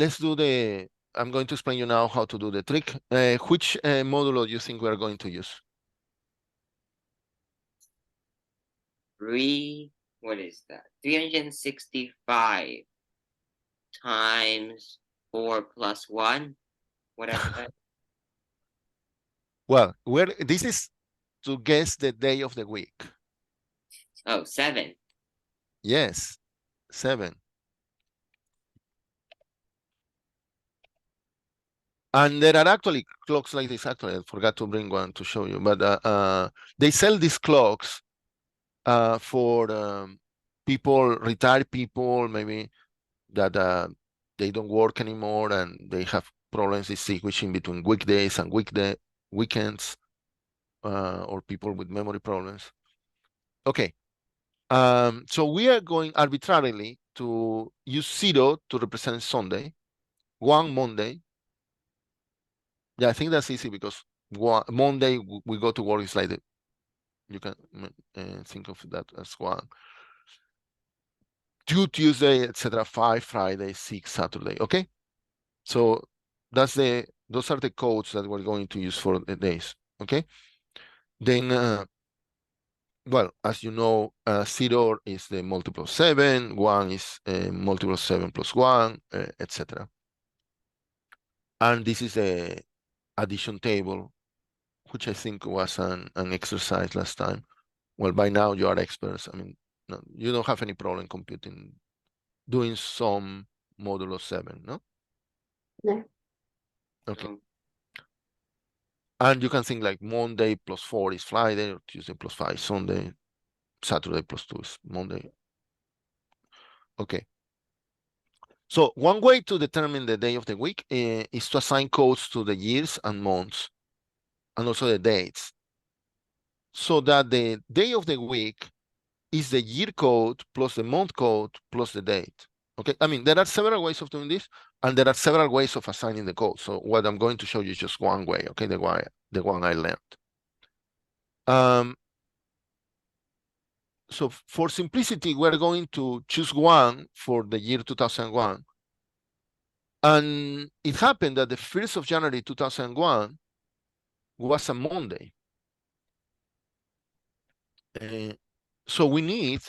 let's do I'm going to explain you now how to do the trick. Which modulo do you think we are going to use? What is that? 365 times 4 plus 1, whatever that. Well, this is to guess the day of the week. Oh, 7. Yes, 7. And there are actually clocks like this. Actually, I forgot to bring one to show you, but they sell these clocks for people, retired people, maybe that they don't work anymore and they have problems distinguishing between weekdays and weekends, or people with memory problems. Okay, so we are going arbitrarily to use 0 to represent Sunday, 1 Monday. Yeah, I think that's easy because Monday we go to work is like you can think of that as 1. 2 Tuesday, etc. 5 Friday, 6 Saturday. Okay, so those are the codes that we're going to use for the days. Okay, then well, as you know, 0 is the multiple of 7, 1 is multiple of 7 plus 1, etc. And this is the addition table, which I think was an exercise last time. Well, by now you are experts. I mean, no, you don't have any problem computing, doing some modulo 7, no? No. Okay. No. And you can think like Monday plus 4 is Friday, or Tuesday plus 5 is Sunday, Saturday plus 2 is Monday. Okay. So one way to determine the day of the week is to assign codes to the years and months, and also the dates, so that the day of the week is the year code plus the month code plus the date. Okay, I mean, there are several ways of doing this, and there are several ways of assigning the code. So what I'm going to show you is just one way, okay, the one I learned. So for simplicity, we're going to choose 1 for the year 2001. And it happened that the 1st of January 2001 was a Monday. So we need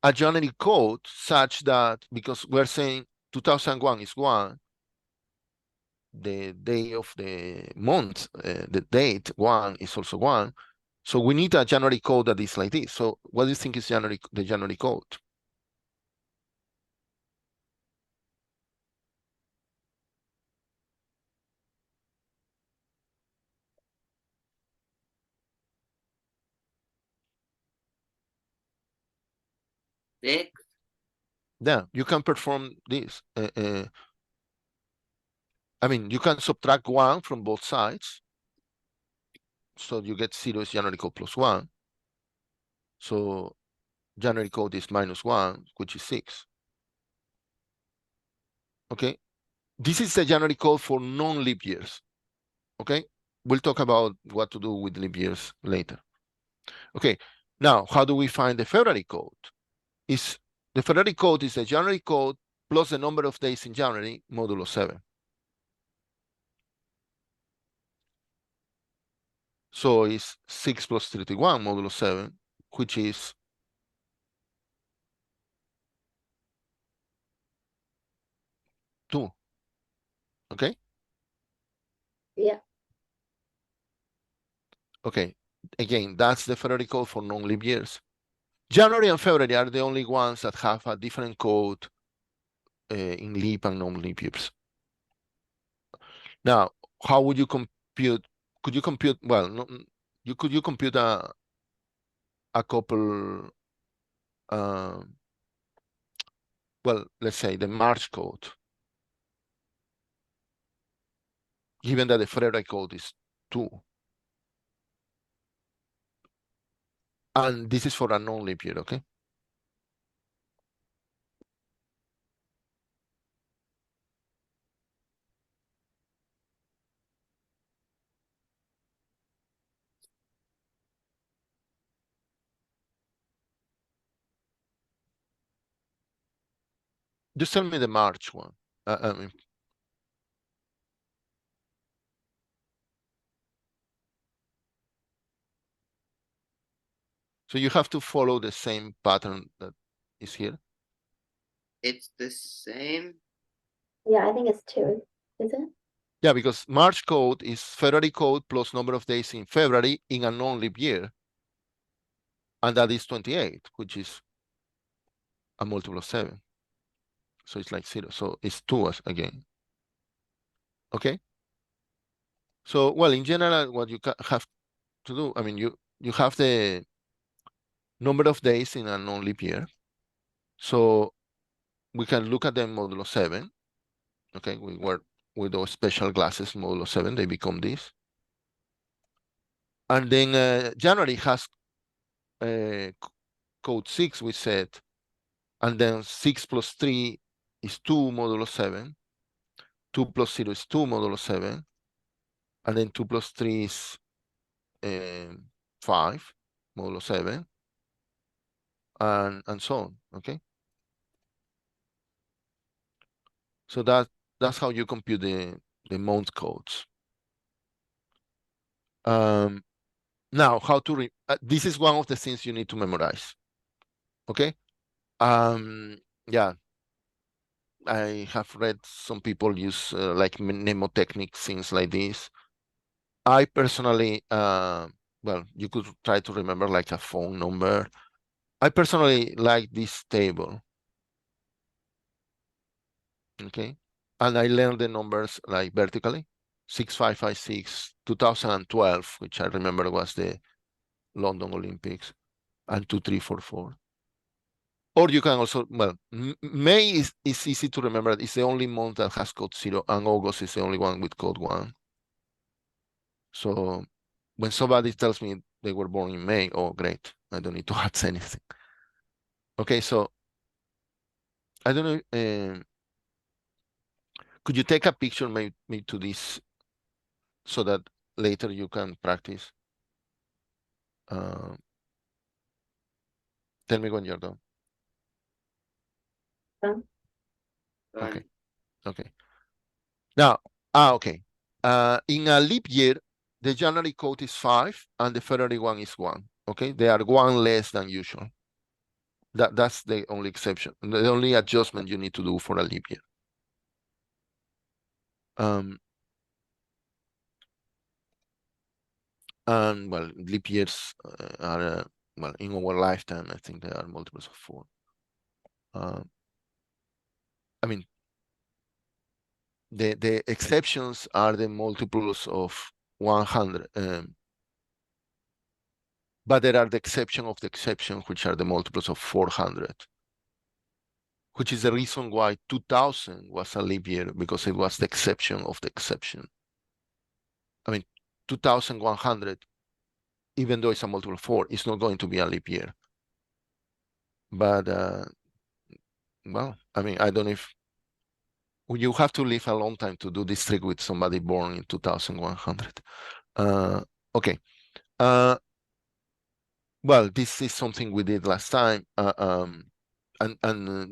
a January code such that, because we're saying 2001 is 1, the day of the month, the date 1 is also 1. So we need a January code that is like this. So what do you think is the January code? Six. Yeah, you can perform this. I mean, you can subtract 1 from both sides. So you get 0 is January code plus 1. So January code is -1, which is 6. Okay, this is the January code for non-leap years. Okay, we'll talk about what to do with leap years later. Okay, now how do we find the February code? The February code is the January code plus the number of days in January modulo 7. So it's 6 plus 31 modulo 7, which is 2. Okay. Yeah. Okay, again, that's the February code for non-leap years. January and February are the only ones that have a different code in leap and non-leap years. Now, how would you compute? Could you compute? Well, no, could you compute a couple? Well, let's say the March code, given that the February code is 2, and this is for a non-leap year. Okay. Just tell me the March one. I mean, So you have to follow the same pattern that is here. It's the same. Yeah, I think it's 2, is it? Yeah, because March code is February code plus number of days in February in a non-leap year. And that is 28, which is a multiple of 7. So it's like 0. So it's 2 again. Okay? So, well, in general, what you have to do, I mean, you have the number of days in a non-leap year. So we can look at them modulo 7. Okay, we work with those special glasses modulo 7, they become this. And then January has code 6, we said, and then 6 plus 3 is 2 modulo 7. 2 plus 0 is 2 modulo 7. And then 2 plus 3 is 5 modulo 7. And so on, okay? So that's how you compute the month codes. Now, how to this is one of the things you need to memorize. Okay. Yeah, I have read some people use like mnemotechnic things like this. I personally, well, you could try to remember like a phone number. I personally like this table. Okay, and I learned the numbers like vertically. 6556, 2012, which I remember was the London Olympics, and 2344. Or you can also, well, May is easy to remember. It's the only month that has code 0, and August is the only one with code 1. So when somebody tells me they were born in May, oh, great. I don't need to add anything. Okay, so I don't know. Could you take a picture maybe to this so that later you can practice? Tell me when you're done. Done. Okay. Okay. Now, okay. In a leap year, the January code is 5 and the February one is 1. Okay, they are 1 less than usual. That's the only exception, the only adjustment you need to do for a leap year. And well, leap years are well, in our lifetime, I think there are multiples of 4. I mean, the exceptions are the multiples of 100. But there are the exception of the exception, which are the multiples of 400, which is the reason why 2000 was a leap year, because it was the exception of the exception. I mean, 2100, even though it's a multiple of 4, it's not going to be a leap year. But, well, I mean, I don't know if you have to live a long time to do this trick with somebody born in 2100. Okay. Well, this is something we did last time, and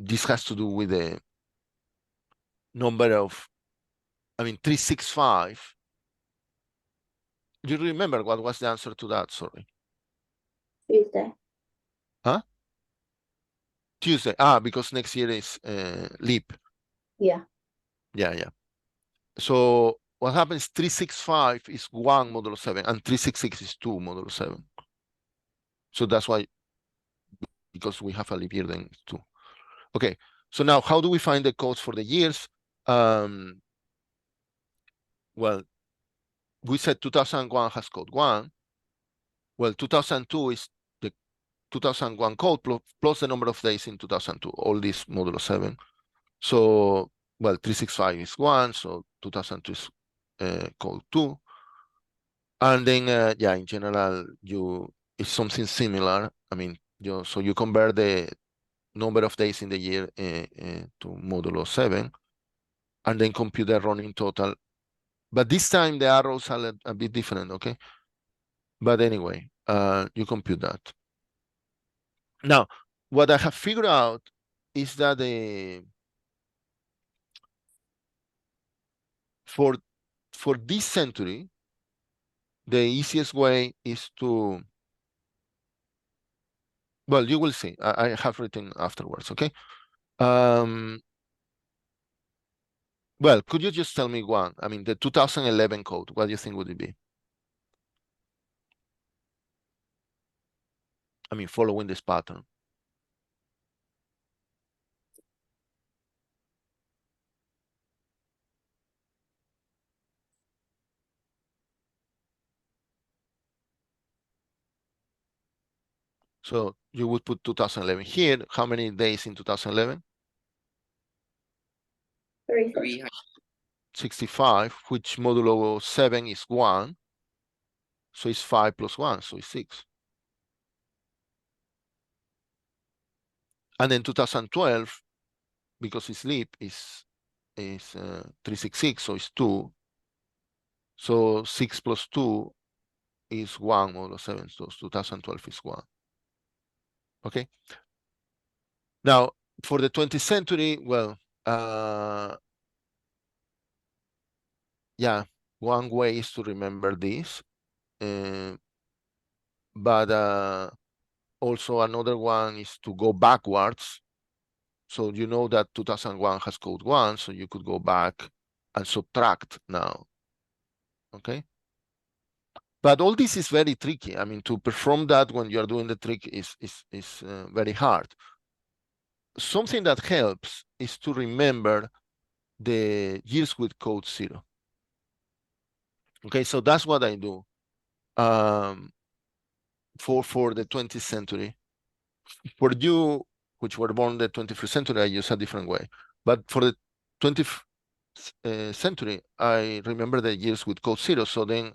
this has to do with the number of, I mean, 365. Do you remember what was the answer to that? Sorry. Tuesday. Huh? Tuesday. Because next year is leap. Yeah. Yeah. So what happens, 365 is 1 modulo 7, and 366 is 2 modulo 7. So that's why, because we have a leap year, then it's 2. Okay, so now how do we find the codes for the years? Well, we said 2001 has code 1. Well, 2002 is the 2001 code plus the number of days in 2002, all this modulo 7. So, well, 365 is 1, so 2002 is code 2. And then, yeah, in general, it's something similar. I mean, so you convert the number of days in the year to modulo 7, and then compute the running total. But this time the arrows are a bit different, okay? But anyway, you compute that. Now, what I have figured out is that for this century, the easiest way is to Well, you will see. I have written afterwards, okay? Well, could you just tell me one? I mean, the 2011 code, what do you think would it be? I mean, following this pattern. So you would put 2011 here. How many days in 2011? 36. 65, which modulo 7 is 1. So it's 5 plus 1, so it's 6. And then 2012, because it's leap, is 366, so it's 2. So 6 plus 2 is 1 modulo 7, so 2012 is 1. Okay. Now, for the 20th century, well, yeah, one way is to remember this. But also another one is to go backwards. So you know that 2001 has code 1, so you could go back and subtract now. Okay. But all this is very tricky. I mean, to perform that when you're doing the trick is very hard. Something that helps is to remember the years with code 0. Okay, so that's what I do for the 20th century. For you, which were born in the 21st century, I use a different way. But for the 20th century, I remember the years with code 0. So then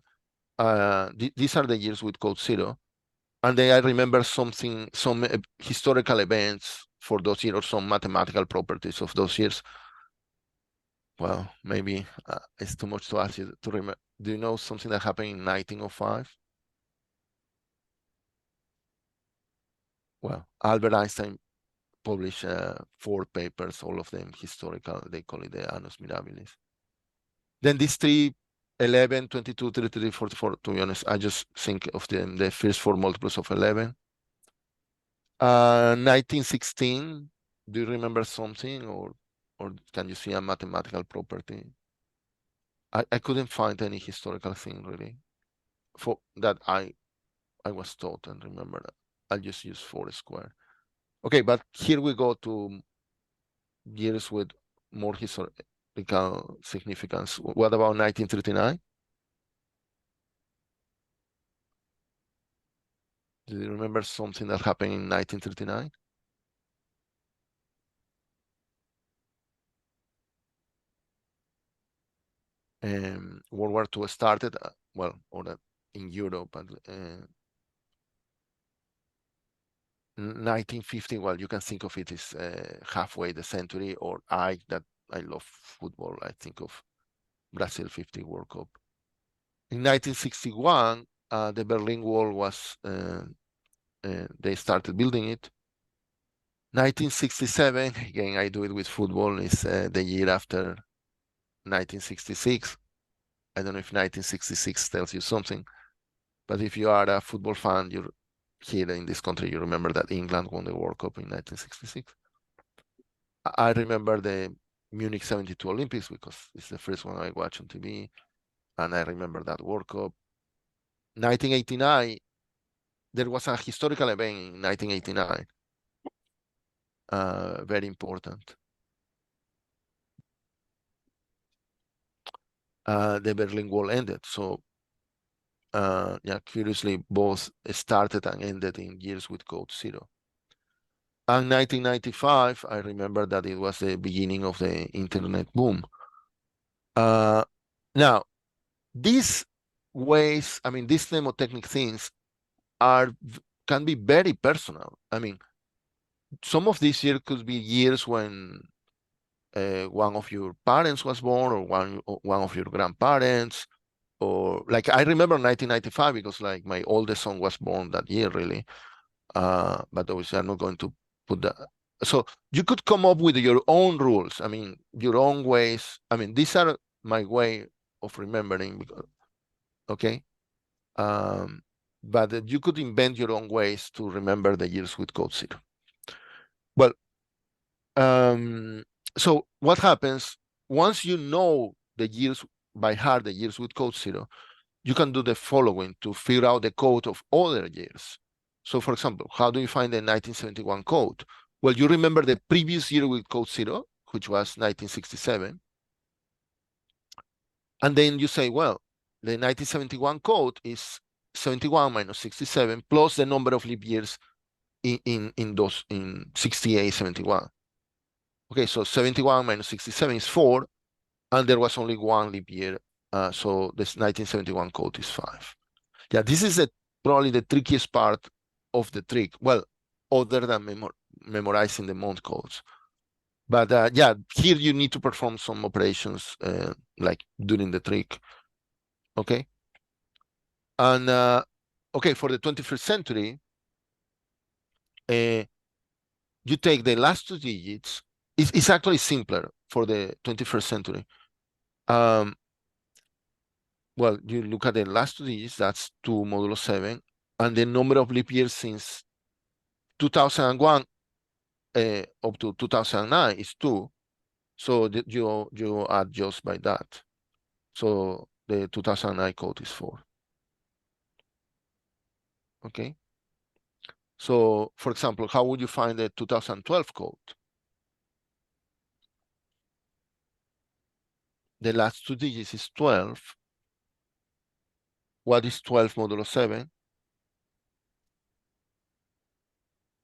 these are the years with code 0. And then I remember some historical events for those years, or some mathematical properties of those years. Well, maybe it's too much to ask you to remember. Do you know something that happened in 1905? Well, Albert Einstein published 4 papers, all of them historical. They call it the Annus Mirabilis. Then these 3, 11, 22, 33, 44, to be honest, I just think of them, the first 4 multiples of 11. 1916, do you remember something, or can you see a mathematical property? I couldn't find any historical thing really for that I was taught and remember that. I'll just use 4 square. Okay, but here we go to years with more historical significance. What about 1939? Do you remember something that happened in 1939? World War II started, well, or in Europe, but 1950, well, you can think of it as halfway the century, or that I love football, I think of Brazil 50 World Cup. In 1961, the Berlin Wall was, they started building it. 1967, again, I do it with football, is the year after 1966. I don't know if 1966 tells you something, but if you are a football fan, you're here in this country, you remember that England won the World Cup in 1966. I remember the Munich 72 Olympics because it's the first one I watched on TV, and I remember that World Cup. 1989, there was a historical event in 1989, very important. The Berlin Wall ended. So yeah, curiously, both started and ended in years with code 0. And 1995, I remember that it was the beginning of the internet boom. Now, these ways, I mean, these mnemotechnic things can be very personal. I mean, some of these years could be years when one of your parents was born, or one of your grandparents, or like I remember 1995 because like my oldest son was born that year, really. But obviously I'm not going to put that. So you could come up with your own rules. I mean, your own ways. I mean, these are my way of remembering. Because, okay. but you could invent your own ways to remember the years with code 0. Well, so what happens once you know the years by heart, the years with code 0, you can do the following to figure out the code of other years. So for example, how do you find the 1971 code? Well, you remember the previous year with code 0, which was 1967. And then you say, well, the 1971 code is 71 minus 67 plus the number of leap years in 68, 71. Okay, so 71 minus 67 is 4, and there was only one leap year. So this 1971 code is 5. Yeah, this is probably the trickiest part of the trick. Well, other than memorizing the month codes. But yeah, here you need to perform some operations like during the trick. Okay. And okay, for the 21st century, you take the last 2 digits. It's actually simpler for the 21st century. Well, you look at the last 2 digits, that's 2 modulo 7, and the number of leap years since 2001 up to 2009 is 2. So you add just by that. So the 2009 code is 4. Okay. So for example, how would you find the 2012 code? The last 2 digits is 12. What is 12 modulo 7?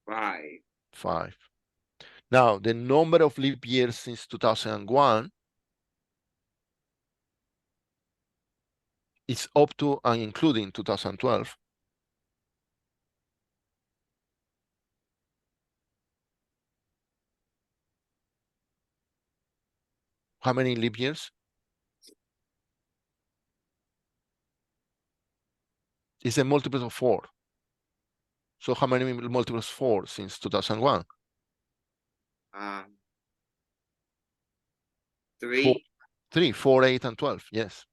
5. 5. Now, the number of leap years since 2001 is up to and including 2012. How many leap years? It's a multiple of 4. So how many multiples 4 since 2001? 3. 3, 4, 8, and 12, yes.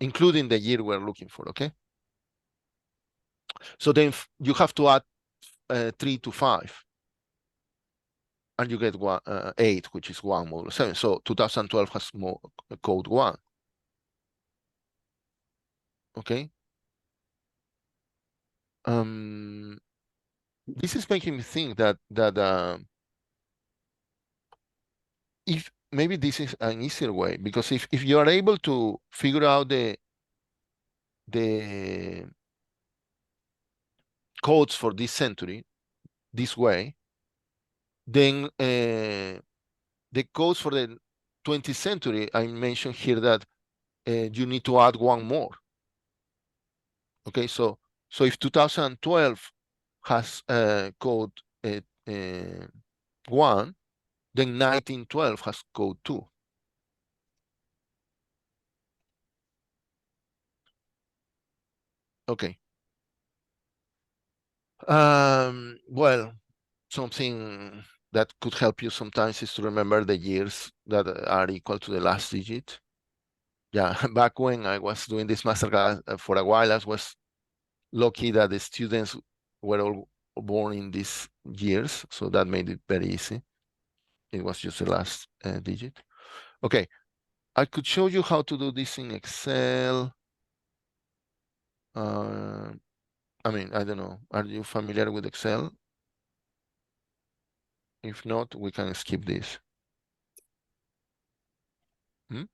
Including the year we're looking for, okay? So then you have to add 3 to 5. And you get 8, which is 1 modulo 7. So 2012 has more code 1. Okay? This is making me think that if maybe this is an easier way, because if you are able to figure out the codes for this century this way, then the codes for the 20th century, I mentioned here that you need to add 1 more. Okay, so if 2012 has code 1, then 1912 has code 2. Okay. Well, something that could help you sometimes is to remember the years that are equal to the last digit. Yeah, back when I was doing this masterclass for a while, I was lucky that the students were all born in these years, so that made it very easy. It was just the last digit. Okay, I could show you how to do this in Excel. I mean, I don't know. Are you familiar with Excel? If not, we can skip this. Hmm?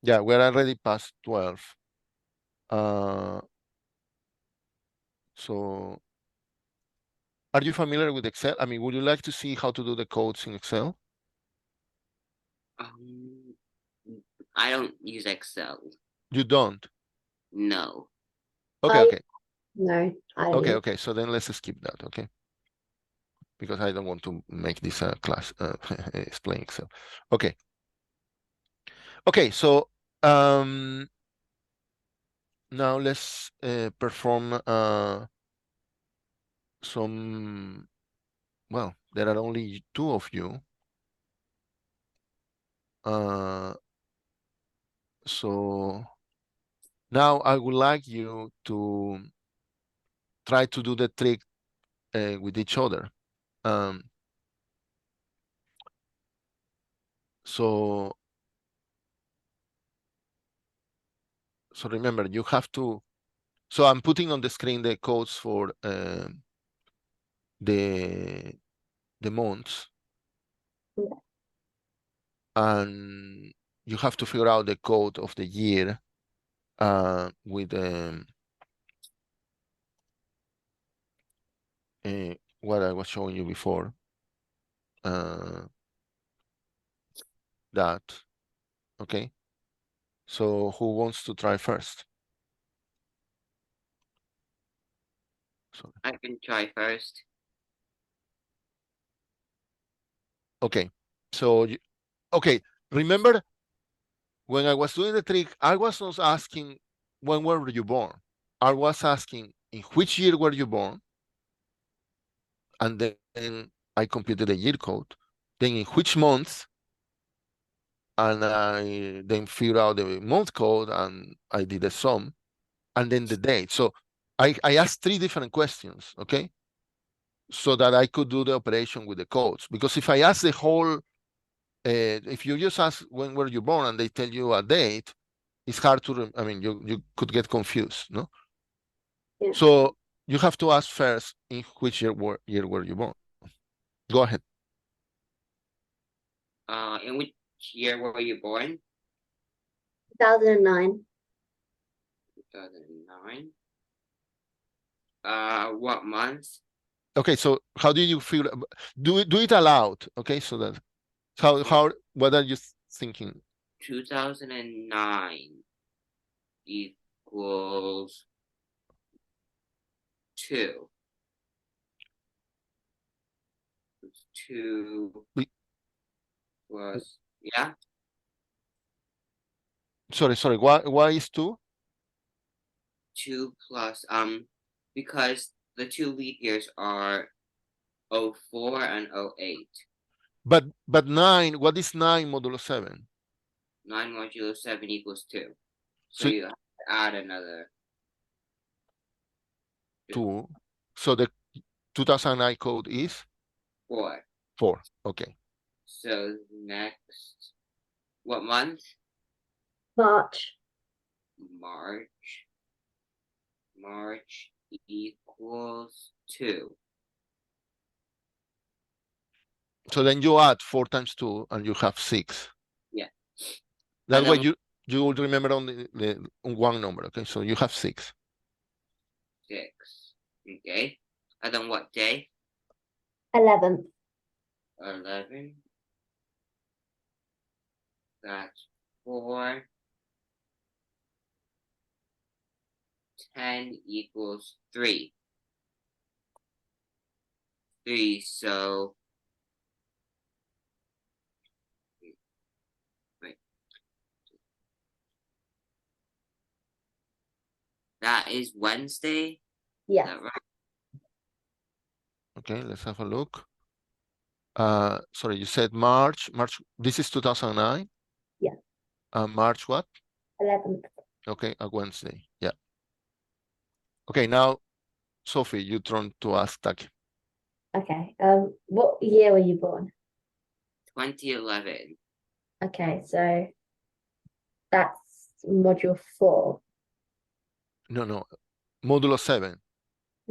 Yeah, we're already past 12. So are you familiar with Excel? I mean, would you like to see how to do the codes in Excel? I don't use Excel. You don't? No. Okay, okay. No, I don't. Okay, okay. So then let's skip that, okay? Because I don't want to make this class explain Excel. Okay. Okay, so now let's perform some, well, there are only 2 of you. So Now I would like you to try to do the trick with each other. So remember, you have to. So I'm putting on the screen the codes for the months, Yeah. and you have to figure out the code of the year with what I was showing you before. That. Okay. So who wants to try first? I can try first. Okay. So okay. Remember when I was doing the trick, I was not asking when were you born. I was asking in which year were you born, and then I computed the year code. Then in which month, and I then figured out the month code, and I did a sum, and then the date. So I asked 3 different questions, okay, so that I could do the operation with the codes. Because if I ask the whole, if you just ask when were you born and they tell you a date, it's hard to. I mean, you could get confused, no? Yeah. So you have to ask first in which year were you born. Go ahead. In which year were you born? 2009. 2009. What month? Okay, so how do you feel? Do it aloud, okay? So that what are you thinking? 2009 equals 2. 2 plus, yeah, Sorry. Why is 2? 2 plus, because the 2 leap years are 04 and 08. But 9. What is 9 modulo 7? 9 modulo 7 equals 2. So So you have to add another 2. So the 2009 code is 4. 4. Okay. So next, what month? March. March. March equals 2. So then you add 4 times 2 and you have 6. Yeah. That And way then you will remember on on one number. Okay, so you have 6. 6. Okay. And then what day? 11th. 11. That's 4. 10 equals 3. 3, so wait. That is Wednesday? Yeah. Is that right? Okay, let's have a look. Sorry, you said March. This is 2009? Yeah. March what? 11th. Okay, a Wednesday. Yeah. Okay, now, Sophie, you turn to ask Taki. Okay. What year were you born? 2011. Okay, so that's module 4. No. Modulo 7.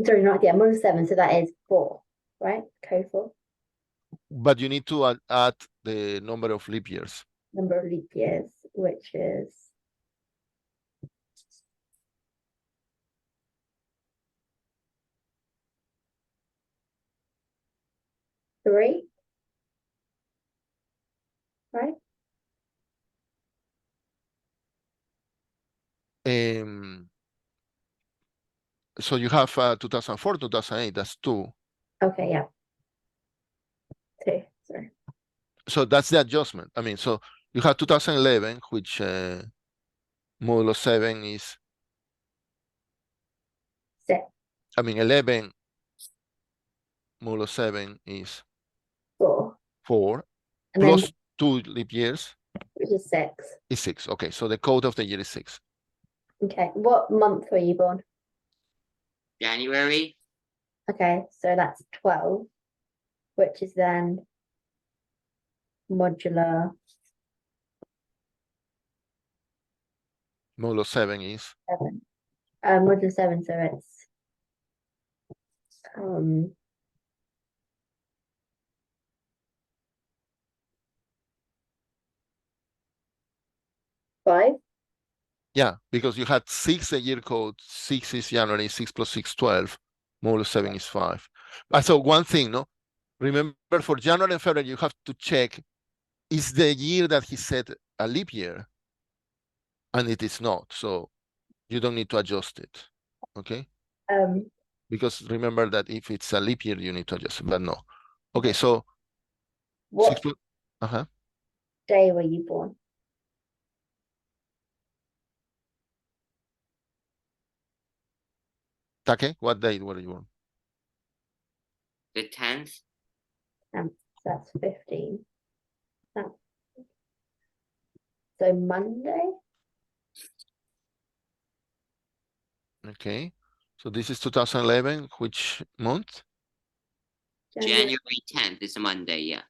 Sorry, not yeah, module 7. So that is 4, right? Code 4. But you need to add the number of leap years. Number of leap years, which is 3, right? So you have 2004, 2008, that's 2. Okay, yeah. 2, sorry. So that's the adjustment. I mean, so you have 2011, which modulo 7 is, 6. I mean, 11 modulo 7 is 4. 4, And plus then 2 leap years which is 6. is 6. Okay, so the code of the year is 6. Okay, what month were you born? January. Okay, so that's 12, which is then modular Modulo 7 is 7. Modular 7, so it's 5. yeah, because you had 6 a year code, 6 is January, 6 plus 6, 12. Modulo 7 is 5. So one thing, no? Remember, for January and February, you have to check, is the year that he said a leap year? And it is not, so you don't need to adjust it, okay? Because remember that if it's a leap year, you need to adjust it, but no. Okay, so What 6 uh-huh. day were you born? Take, what date were you born? The 10th. So that's 15. So Monday? Okay, so this is 2011, which month? January. January 10th is a Monday, yeah.